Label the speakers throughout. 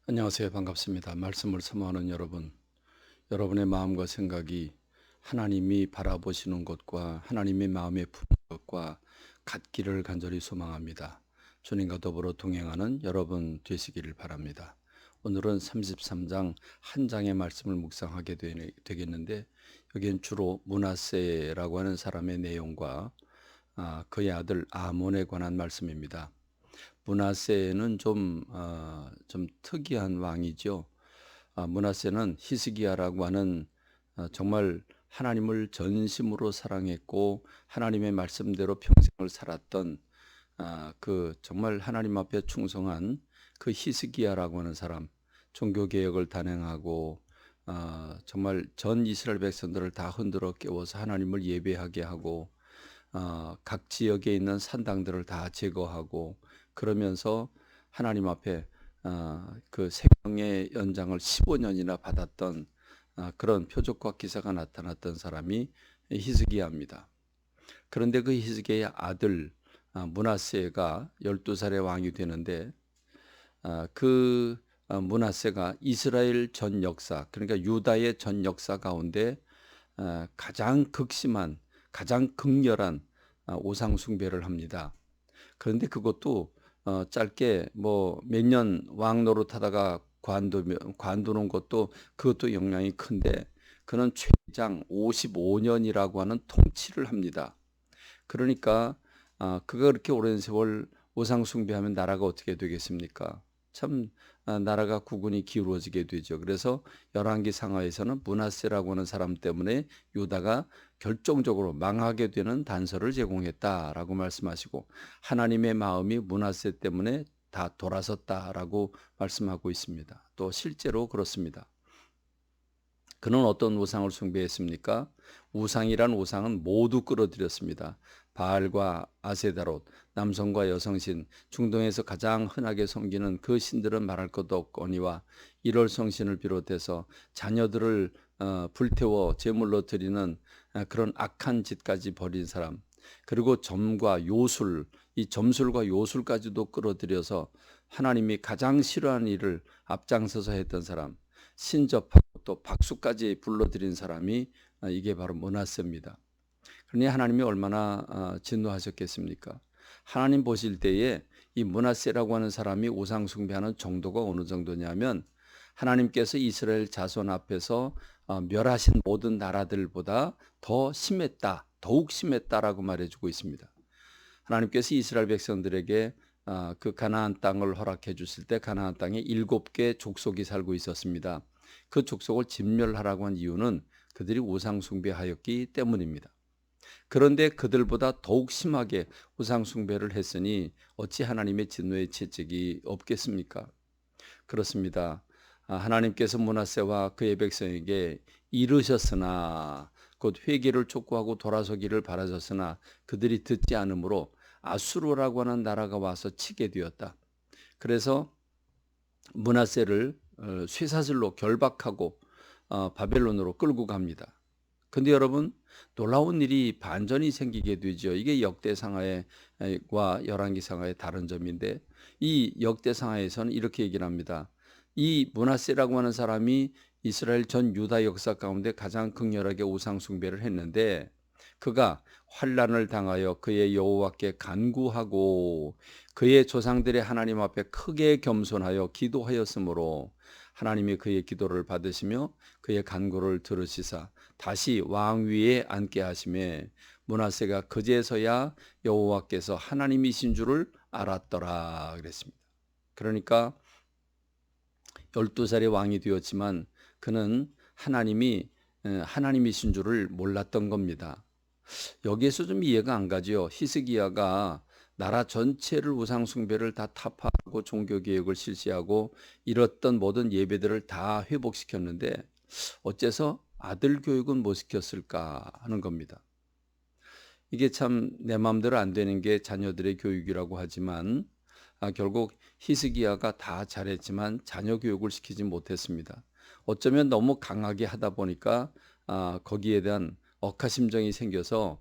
Speaker 1: 안녕하세요. 반갑습니다. 말씀을 사모하는 여러분, 여러분의 마음과 생각이 하나님이 바라보시는 것과 하나님의 마음에 품는 것과 같기를 간절히 소망합니다. 주님과 더불어 동행하는 여러분 되시기를 바랍니다. 오늘은 33장 한 장의 말씀을 묵상하게 되겠는데, 여기엔 주로 므낫세라고 하는 사람의 내용과 그의 아들 아몬에 관한 말씀입니다. 므낫세는 좀 특이한 왕이죠. 므낫세는 히스기야라고 하는 정말 하나님을 전심으로 사랑했고 하나님의 말씀대로 평생을 살았던 그 정말 하나님 앞에 충성한 그 히스기야라고 하는 사람, 종교 개혁을 단행하고 정말 전 이스라엘 백성들을 다 흔들어 깨워서 하나님을 예배하게 하고 각 지역에 있는 산당들을 다 제거하고 그러면서 하나님 앞에 그 생명의 연장을 15년이나 받았던 그런 표적과 기사가 나타났던 사람이 히스기야입니다. 그런데 그 히스기야의 아들 므낫세가 12살의 왕이 되는데 그 므낫세가 이스라엘 전 역사, 그러니까 유다의 전 역사 가운데 가장 극심한, 가장 극렬한 우상 숭배를 합니다. 그런데 그것도 짧게 뭐 몇 년 왕 노릇하다가 관두는 것도 그것도 영향이 큰데, 그는 최장 55년이라고 하는 통치를 합니다. 그러니까 그가 그렇게 오랜 세월 우상 숭배하면 나라가 어떻게 되겠습니까? 참 나라가 국운이 기울어지게 되죠. 그래서 열왕기 상하에서는 므낫세라고 하는 사람 때문에 유다가 결정적으로 망하게 되는 단서를 제공했다라고 말씀하시고, 하나님의 마음이 므낫세 때문에 다 돌아섰다라고 말씀하고 있습니다. 또 실제로 그렇습니다. 그는 어떤 우상을 숭배했습니까? 우상이란 우상은 모두 끌어들였습니다. 바알과 아세다롯, 남성과 여성신, 중동에서 가장 흔하게 섬기는 그 신들은 말할 것도 없거니와 일월성신을 비롯해서 자녀들을 불태워 제물로 드리는 그런 악한 짓까지 벌인 사람, 그리고 점과 요술, 이 점술과 요술까지도 끌어들여서 하나님이 가장 싫어하는 일을 앞장서서 했던 사람, 신접하고 또 박수까지 불러들인 사람이 이게 바로 므낫세입니다. 그러니 하나님이 얼마나 진노하셨겠습니까? 하나님 보실 때에 이 므낫세라고 하는 사람이 우상 숭배하는 정도가 어느 정도냐면, 하나님께서 이스라엘 자손 앞에서 멸하신 모든 나라들보다 더 심했다, 더욱 심했다라고 말해주고 있습니다. 하나님께서 이스라엘 백성들에게 그 가나안 땅을 허락해 주실 때 가나안 땅에 7개 족속이 살고 있었습니다. 그 족속을 진멸하라고 한 이유는 그들이 우상 숭배하였기 때문입니다. 그런데 그들보다 더욱 심하게 우상 숭배를 했으니 어찌 하나님의 진노의 채찍이 없겠습니까? 그렇습니다. 하나님께서 므낫세와 그의 백성에게 이르셨으나, 곧 회개를 촉구하고 돌아서기를 바라셨으나 그들이 듣지 않으므로 아수르라고 하는 나라가 와서 치게 되었다. 그래서 므낫세를 쇠사슬로 결박하고 바벨론으로 끌고 갑니다. 근데 여러분, 놀라운 일이 반전이 생기게 되죠. 이게 역대상하와 열왕기상하의 다른 점인데, 이 역대상하에서는 이렇게 얘기를 합니다. 이 므낫세라고 하는 사람이 이스라엘 전 유다 역사 가운데 가장 극렬하게 우상 숭배를 했는데, 그가 환난을 당하여 그의 여호와께 간구하고 그의 조상들의 하나님 앞에 크게 겸손하여 기도하였으므로 하나님이 그의 기도를 받으시며 그의 간구를 들으시사 다시 왕 위에 앉게 하심에 므낫세가 그제서야 여호와께서 하나님이신 줄을 알았더라 그랬습니다. 그러니까 12살의 왕이 되었지만 그는 하나님이신 줄을 몰랐던 겁니다. 여기에서 좀 이해가 안 가죠. 히스기야가 나라 전체를 우상 숭배를 다 타파하고 종교 개혁을 실시하고 잃었던 모든 예배들을 다 회복시켰는데 어째서 아들 교육은 못 시켰을까 하는 겁니다. 이게 참 내 마음대로 안 되는 게 자녀들의 교육이라고 하지만 결국 히스기야가 다 잘했지만 자녀 교육을 시키지 못했습니다. 어쩌면 너무 강하게 하다 보니까 거기에 대한 억하심정이 생겨서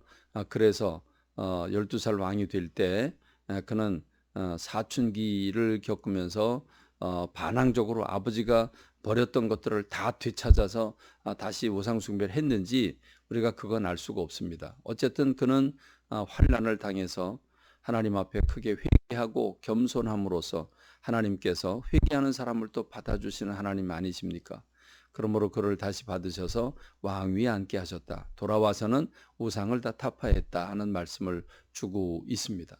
Speaker 1: 그래서 12살 왕이 될 때 그는 사춘기를 겪으면서 반항적으로 아버지가 버렸던 것들을 다 되찾아서 다시 우상 숭배를 했는지 우리가 그건 알 수가 없습니다. 어쨌든 그는 환난을 당해서 하나님 앞에 크게 회개하고 겸손함으로써 하나님께서 회개하는 사람을 또 받아주시는 하나님 아니십니까? 그러므로 그를 다시 받으셔서 왕위에 앉게 하셨다. 돌아와서는 우상을 다 타파했다 하는 말씀을 주고 있습니다.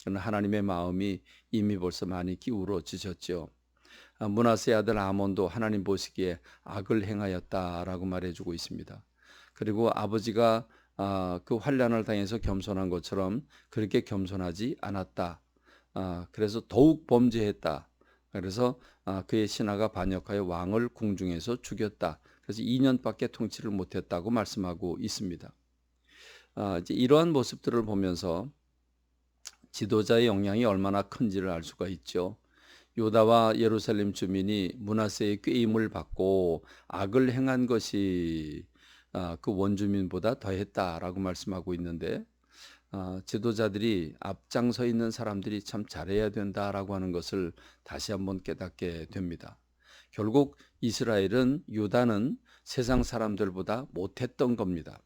Speaker 1: 그는 하나님의 마음이 이미 벌써 많이 기울어지셨죠. 므낫세의 아들 아몬도 하나님 보시기에 악을 행하였다라고 말해주고 있습니다. 그리고 아버지가 그 환난을 당해서 겸손한 것처럼 그렇게 겸손하지 않았다. 그래서 더욱 범죄했다. 그래서 그의 신하가 반역하여 왕을 궁중에서 죽였다. 그래서 2년밖에 통치를 못했다고 말씀하고 있습니다. 이제 이러한 모습들을 보면서 지도자의 영향이 얼마나 큰지를 알 수가 있죠. 유다와 예루살렘 주민이 므낫세의 꾀임을 받고 악을 행한 것이 그 원주민보다 더했다라고 말씀하고 있는데 지도자들이 앞장서 있는 사람들이 참 잘해야 된다라고 하는 것을 다시 한번 깨닫게 됩니다. 결국 이스라엘은 유다는 세상 사람들보다 못했던 겁니다.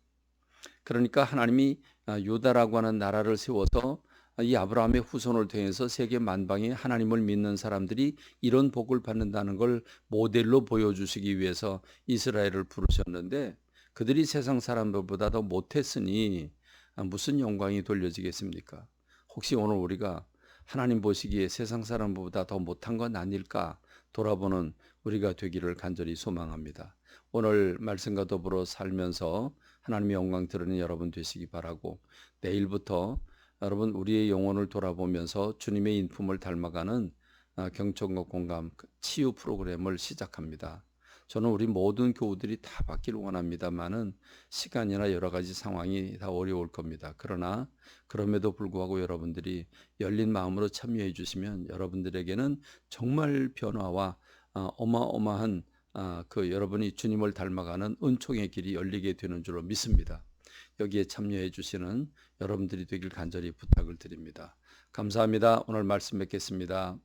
Speaker 1: 그러니까 하나님이 유다라고 하는 나라를 세워서 이 아브라함의 후손을 통해서 세계 만방에 하나님을 믿는 사람들이 이런 복을 받는다는 걸 모델로 보여주시기 위해서 이스라엘을 부르셨는데 그들이 세상 사람들보다 더 못했으니 무슨 영광이 돌려지겠습니까? 혹시 오늘 우리가 하나님 보시기에 세상 사람보다 더 못한 건 아닐까 돌아보는 우리가 되기를 간절히 소망합니다. 오늘 말씀과 더불어 살면서 하나님의 영광 드러내는 여러분 되시기 바라고 내일부터 여러분 우리의 영혼을 돌아보면서 주님의 인품을 닮아가는 경청과 공감 치유 프로그램을 시작합니다. 저는 우리 모든 교우들이 다 받기를 원합니다만은 시간이나 여러 가지 상황이 다 어려울 겁니다. 그러나 그럼에도 불구하고 여러분들이 열린 마음으로 참여해 주시면 여러분들에게는 정말 변화와 어마어마한 그 여러분이 주님을 닮아가는 은총의 길이 열리게 되는 줄로 믿습니다. 여기에 참여해 주시는 여러분들이 되길 간절히 부탁을 드립니다. 감사합니다. 오늘 말씀 뵙겠습니다.